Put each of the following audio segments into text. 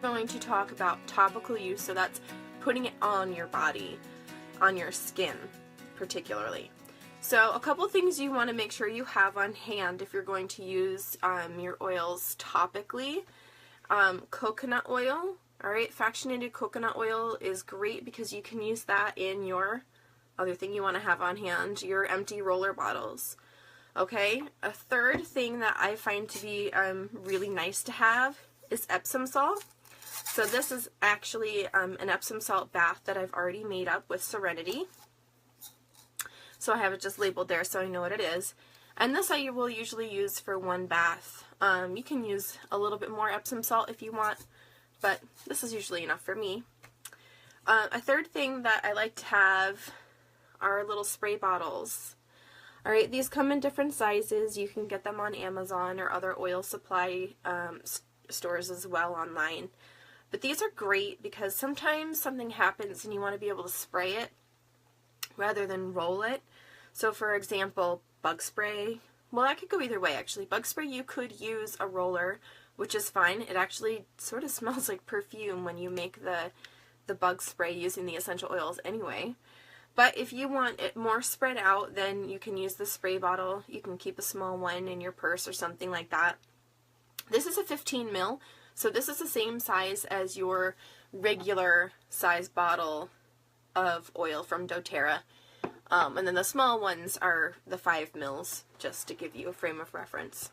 going to talk about topical use, so that's putting it on your body, on your skin particularly. So a couple things you want to make sure you have on hand if you're going to use your oils topically. Coconut oil, alright, fractionated coconut oil is great because you can use that in your other thing you want to have on hand, your empty roller bottles. Okay, a third thing that I find to be really nice to have is Epsom salt. So this is actually an Epsom salt bath that I've already made up with Serenity. So I have it just labeled there so I know what it is. And this I will usually use for one bath. You can use a little bit more Epsom salt if you want, but this is usually enough for me. A third thing that I like to have are little spray bottles. Alright, these come in different sizes. You can get them on Amazon or other oil supply stores as well online. But these are great because sometimes something happens and you want to be able to spray it rather than roll it. So for example, bug spray, well, that could go either way actually. Bug spray, you could use a roller, which is fine. It actually sort of smells like perfume when you make the bug spray using the essential oils anyway. But if you want it more spread out, then you can use the spray bottle. You can keep a small one in your purse or something like that. This is a 15 ml, so this is the same size as your regular size bottle of oil from doTERRA. And then the small ones are the 5 mls, just to give you a frame of reference.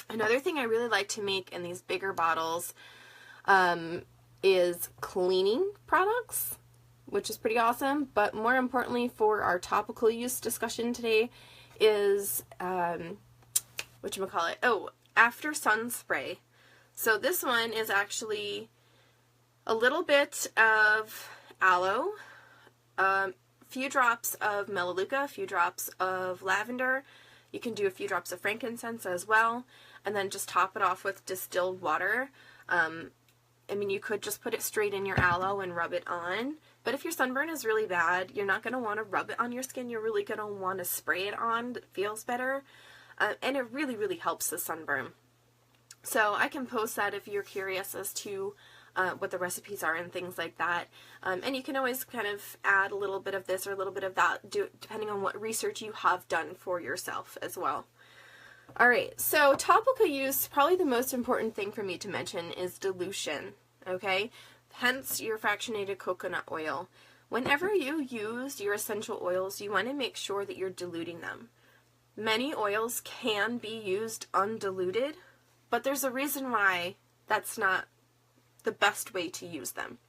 Another thing I really like to make in these bigger bottles is cleaning products, which is pretty awesome. But more importantly for our topical use discussion today is, whatchamacallit? Oh, after sun spray. So this one is actually a little bit of aloe, few drops of melaleuca, a few drops of lavender. You can do a few drops of frankincense as well, and then just top it off with distilled water. I mean, you could just put it straight in your aloe and rub it on, but if your sunburn is really bad, you're not going to want to rub it on your skin. You're really going to want to spray it on. It feels better, and it really, really helps the sunburn. So I can post that if you're curious as to what the recipes are and things like that. And you can always kind of add a little bit of this or a little bit of that, depending on what research you have done for yourself as well. Alright, so topical use, probably the most important thing for me to mention is dilution, okay? Hence your fractionated coconut oil. Whenever you use your essential oils, you want to make sure that you're diluting them. Many oils can be used undiluted, but there's a reason why that's not the best way to use them.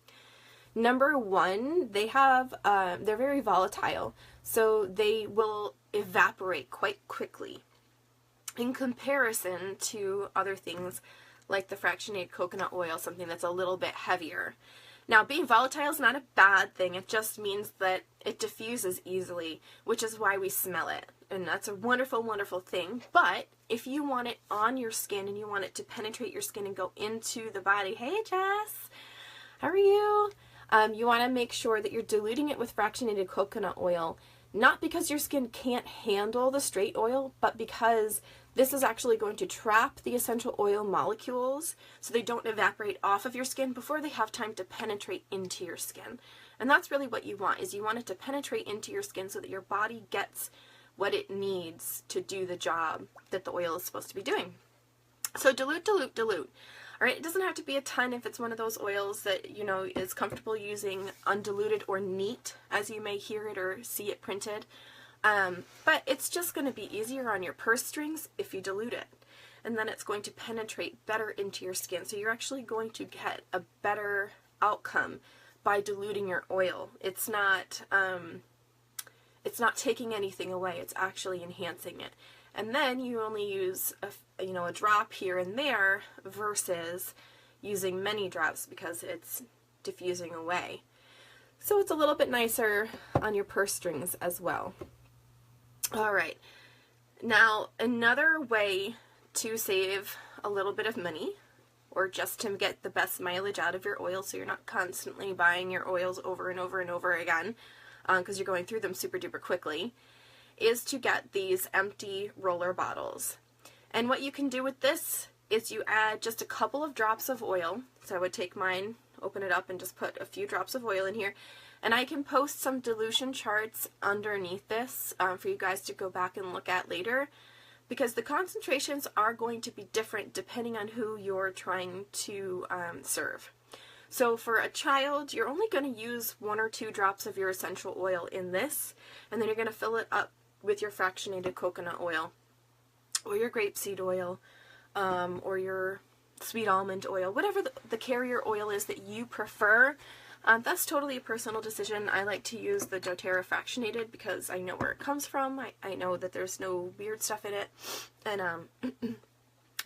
Number one, they're very volatile, so they will evaporate quite quickly in comparison to other things like the fractionated coconut oil, something that's a little bit heavier. Now, being volatile is not a bad thing. It just means that it diffuses easily, which is why we smell it. And that's a wonderful, wonderful thing. But if you want it on your skin and you want it to penetrate your skin and go into the body, hey Jess, how are you? You want to make sure that you're diluting it with fractionated coconut oil, not because your skin can't handle the straight oil, but because this is actually going to trap the essential oil molecules so they don't evaporate off of your skin before they have time to penetrate into your skin. And that's really what you want, is you want it to penetrate into your skin so that your body gets what it needs to do the job that the oil is supposed to be doing. So dilute, dilute, dilute. Alright, it doesn't have to be a ton if it's one of those oils that, you know, is comfortable using undiluted or neat, as you may hear it or see it printed. But it's just going to be easier on your purse strings if you dilute it. And then it's going to penetrate better into your skin. So you're actually going to get a better outcome by diluting your oil. It's not taking anything away. It's actually enhancing it. And then you only use a drop here and there versus using many drops because it's diffusing away. So it's a little bit nicer on your purse strings as well. Alright, now another way to save a little bit of money, or just to get the best mileage out of your oil so you're not constantly buying your oils over and over and over again because you're going through them super duper quickly, is to get these empty roller bottles. And what you can do with this is you add just a couple of drops of oil. So I would take mine, open it up, and just put a few drops of oil in here. And I can post some dilution charts underneath this for you guys to go back and look at later, because the concentrations are going to be different depending on who you're trying to serve. So for a child, you're only going to use 1 or 2 drops of your essential oil in this, and then you're going to fill it up with your fractionated coconut oil, or your grapeseed oil, or your sweet almond oil, whatever the carrier oil is that you prefer. That's totally a personal decision. I like to use the doTERRA fractionated because I know where it comes from. I know that there's no weird stuff in it, and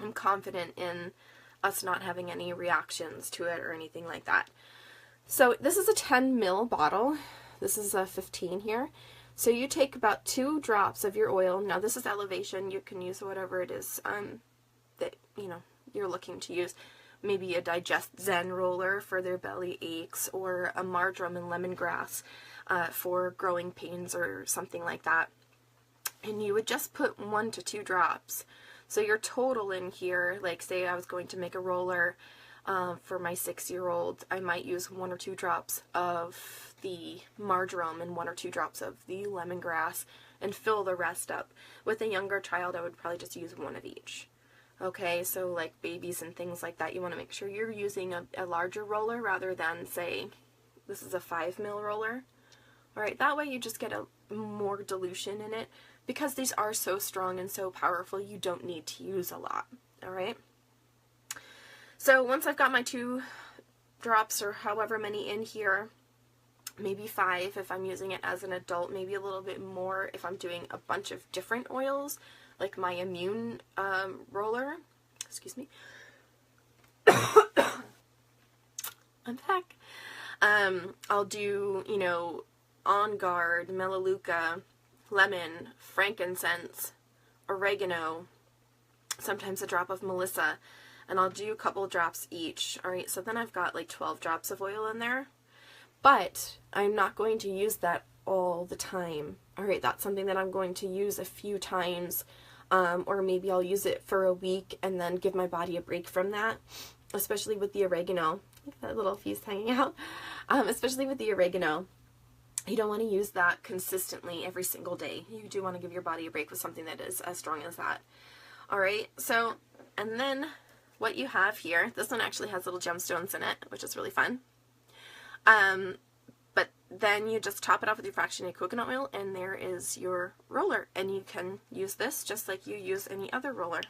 I'm confident in us not having any reactions to it or anything like that. So this is a 10 ml bottle. This is a 15 here. So you take about 2 drops of your oil. Now this is elevation. You can use whatever it is that you're looking to use. Maybe a Digest Zen roller for their belly aches, or a marjoram and lemongrass for growing pains or something like that. And you would just put 1 to 2 drops. So your total in here, like say I was going to make a roller for my 6-year-old, I might use 1 or 2 drops of the marjoram and 1 or 2 drops of the lemongrass and fill the rest up. With a younger child, I would probably just use 1 of each. Okay, so like babies and things like that, you want to make sure you're using a larger roller rather than, say, this is a 5 ml roller. Alright, that way you just get a more dilution in it. Because these are so strong and so powerful, you don't need to use a lot. Alright? So once I've got my 2 drops or however many in here, maybe 5 if I'm using it as an adult, maybe a little bit more if I'm doing a bunch of different oils, like my immune roller. Excuse me. I'm back. I'll do, On Guard, Melaleuca, lemon, frankincense, oregano, sometimes a drop of Melissa, and I'll do a couple drops each. Alright, so then I've got like 12 drops of oil in there. But I'm not going to use that all the time. Alright, that's something that I'm going to use a few times, or maybe I'll use it for a week and then give my body a break from that, especially with the oregano. Look at that little piece hanging out. Especially with the oregano. You don't want to use that consistently every single day. You do want to give your body a break with something that is as strong as that. Alright, so, and then what you have here, this one actually has little gemstones in it, which is really fun. But then you just top it off with your fractionated coconut oil, and there is your roller. And you can use this just like you use any other roller.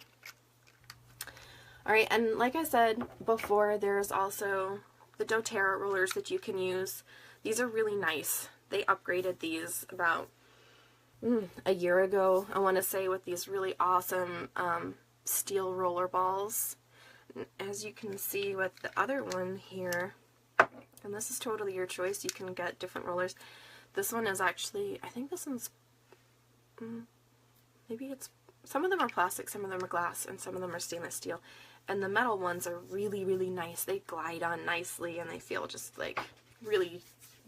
Alright, and like I said before, there's also the doTERRA rollers that you can use. These are really nice. They upgraded these about a year ago, I want to say, with these really awesome steel roller balls. As you can see with the other one here, and this is totally your choice, you can get different rollers. This one is actually, I think this one's, maybe it's, some of them are plastic, some of them are glass, and some of them are stainless steel. And the metal ones are really, really nice. They glide on nicely, and they feel just like really,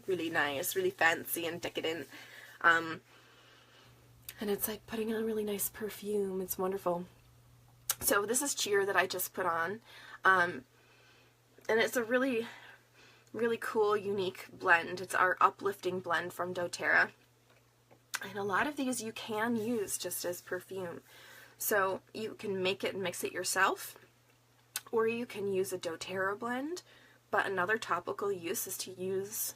really nice, really fancy and decadent. And it's like putting on a really nice perfume. It's wonderful. So this is Cheer that I just put on. And it's a really, really cool, unique blend. It's our uplifting blend from doTERRA. And a lot of these you can use just as perfume. So you can make it and mix it yourself, or you can use a doTERRA blend. But another topical use is to use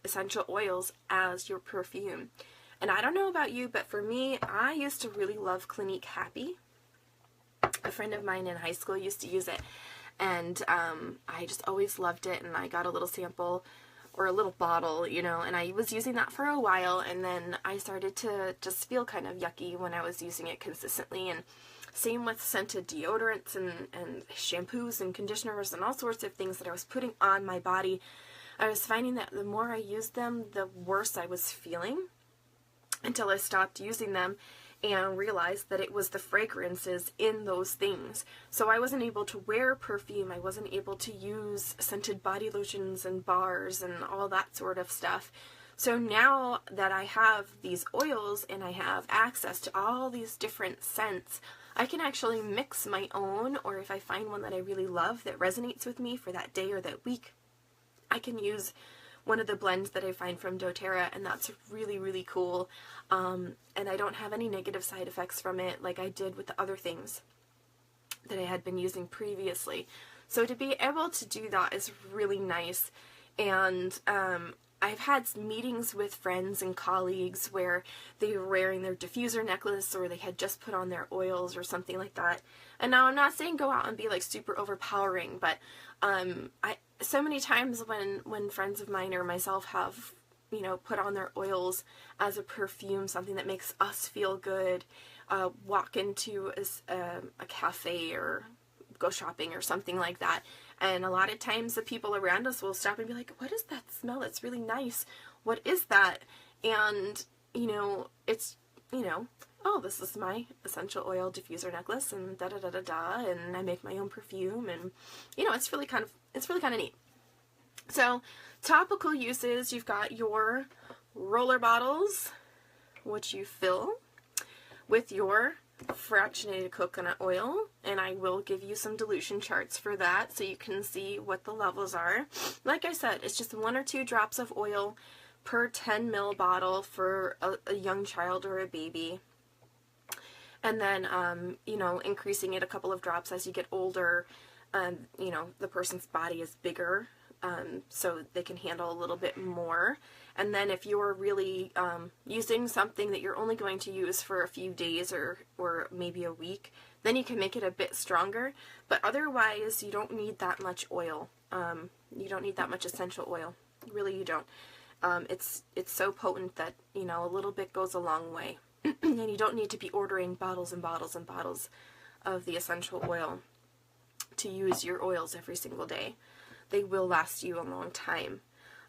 essential oils as your perfume. And I don't know about you, but for me, I used to really love Clinique Happy. A friend of mine in high school used to use it, and I just always loved it, and I got a little sample, or a little bottle, you know, and I was using that for a while, and then I started to just feel kind of yucky when I was using it consistently. And same with scented deodorants and shampoos and conditioners and all sorts of things that I was putting on my body. I was finding that the more I used them, the worse I was feeling, until I stopped using them and realized that it was the fragrances in those things. So I wasn't able to wear perfume, I wasn't able to use scented body lotions and bars and all that sort of stuff. So now that I have these oils and I have access to all these different scents, I can actually mix my own, or if I find one that I really love that resonates with me for that day or that week, I can use one of the blends that I find from doTERRA, and that's really, really cool. And I don't have any negative side effects from it like I did with the other things that I had been using previously. So to be able to do that is really nice. And I've had meetings with friends and colleagues where they were wearing their diffuser necklace, or they had just put on their oils or something like that. And now I'm not saying go out and be like super overpowering, but so many times when friends of mine or myself have, you know, put on their oils as a perfume, something that makes us feel good, walk into a cafe or go shopping or something like that. And a lot of times the people around us will stop and be like, what is that smell? It's really nice. What is that? And, you know, it's, you know, oh, this is my essential oil diffuser necklace, and da da da da da, and I make my own perfume, and, you know, it's really kind of neat. So, topical uses, you've got your roller bottles, which you fill with your fractionated coconut oil, and I will give you some dilution charts for that so you can see what the levels are. Like I said, it's just 1 or 2 drops of oil per 10 ml bottle for a young child or a baby. And then, you know, increasing it a couple of drops as you get older. You know, the person's body is bigger, so they can handle a little bit more. And then if you're really using something that you're only going to use for a few days or maybe a week, then you can make it a bit stronger. But otherwise, you don't need that much oil. You don't need that much essential oil. Really, you don't. It's so potent that, you know, a little bit goes a long way. And you don't need to be ordering bottles and bottles and bottles of the essential oil to use your oils every single day. They will last you a long time.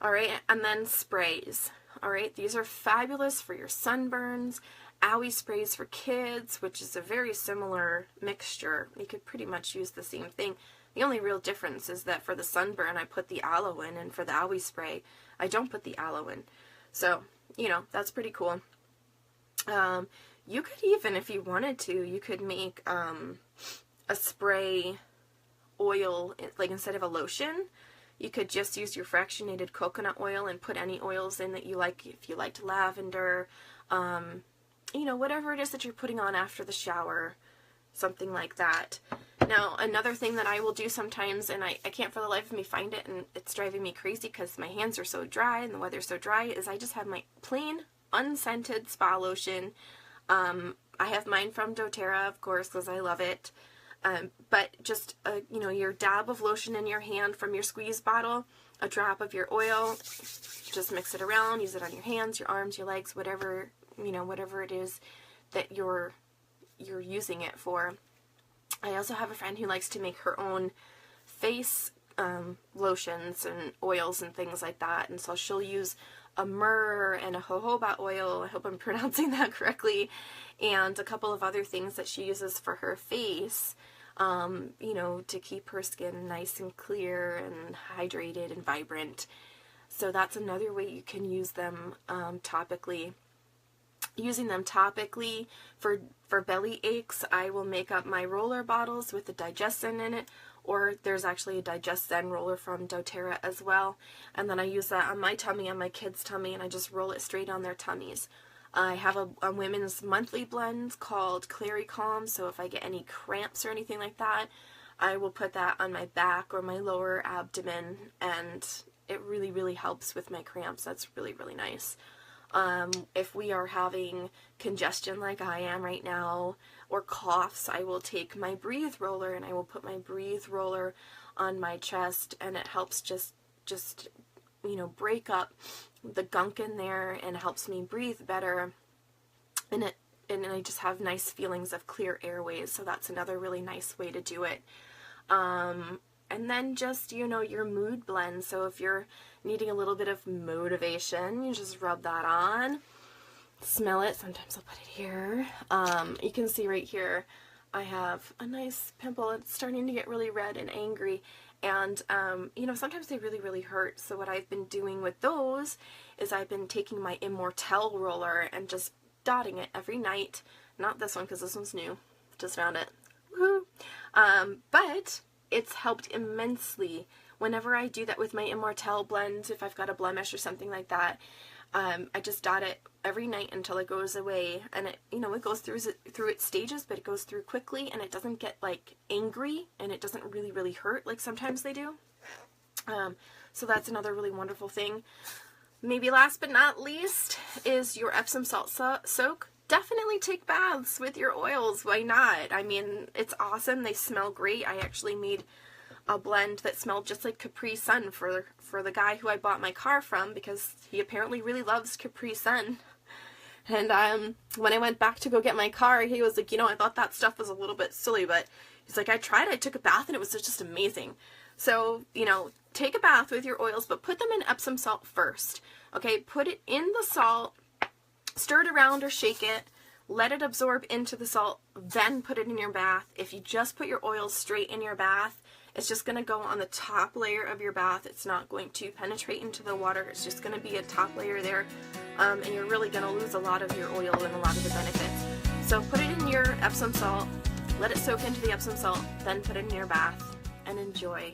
Alright, and then sprays. Alright, these are fabulous for your sunburns. Owie sprays for kids, which is a very similar mixture. You could pretty much use the same thing. The only real difference is that for the sunburn I put the aloe in, and for the owie spray I don't put the aloe in. So, you know, that's pretty cool. You could even, if you wanted to, you could make a spray oil, like instead of a lotion, you could just use your fractionated coconut oil and put any oils in that you like. If you liked lavender, you know, whatever it is that you're putting on after the shower, something like that. Now, another thing that I will do sometimes, and I can't for the life of me find it, and it's driving me crazy because my hands are so dry and the weather's so dry, is I just have my plain unscented spa lotion. I have mine from doTERRA, of course, because I love it. But just, you know, your dab of lotion in your hand from your squeeze bottle, a drop of your oil, just mix it around, use it on your hands, your arms, your legs, whatever, you know, whatever it is that you're using it for. I also have a friend who likes to make her own face lotions and oils and things like that, and so she'll use a myrrh and a jojoba oil, I hope I'm pronouncing that correctly, and a couple of other things that she uses for her face, you know, to keep her skin nice and clear and hydrated and vibrant. So that's another way you can use them topically. Using them topically for belly aches, I will make up my roller bottles with the Digestin in it, or there's actually a Digestin roller from doTERRA as well, and then I use that on my tummy and my kids' tummy, and I just roll it straight on their tummies. I have a women's monthly blend called Clary Calm, so if I get any cramps or anything like that, I will put that on my back or my lower abdomen, and it really, really helps with my cramps. That's really, really nice. If we are having congestion like I am right now, or coughs, I will take my Breathe roller and I will put my Breathe roller on my chest, and it helps just you know, break up the gunk in there and helps me breathe better, and I just have nice feelings of clear airways, so that's another really nice way to do it. And then just, you know, your mood blend. So if you're needing a little bit of motivation, you just rub that on. Smell it. Sometimes I'll put it here. You can see right here I have a nice pimple. It's starting to get really red and angry. And, you know, sometimes they really, really hurt. So what I've been doing with those is I've been taking my Immortelle roller and just dotting it every night. Not this one because this one's new. Just found it. Woohoo! But it's helped immensely whenever I do that with my Immortelle blend, if I've got a blemish or something like that. I just dot it every night until it goes away, and it, you know, it goes through its stages, but it goes through quickly, and it doesn't get like angry, and it doesn't really hurt like sometimes they do. So that's another really wonderful thing. Maybe last but not least is your Epsom salt soak. Definitely take baths with your oils. Why not? I mean, it's awesome. They smell great. I actually made a blend that smelled just like Capri Sun for the guy who I bought my car from, because he apparently really loves Capri Sun. And when I went back to go get my car, he was like, you know, I thought that stuff was a little bit silly, but he's like, I took a bath and it was just amazing. So, you know, take a bath with your oils, but put them in Epsom salt first. Okay, put it in the salt, stir it around or shake it, let it absorb into the salt, then put it in your bath. If you just put your oils straight in your bath, it's just going to go on the top layer of your bath. It's not going to penetrate into the water. It's just going to be a top layer there, and you're really going to lose a lot of your oil and a lot of the benefits. So put it in your Epsom salt, let it soak into the Epsom salt, then put it in your bath, and enjoy.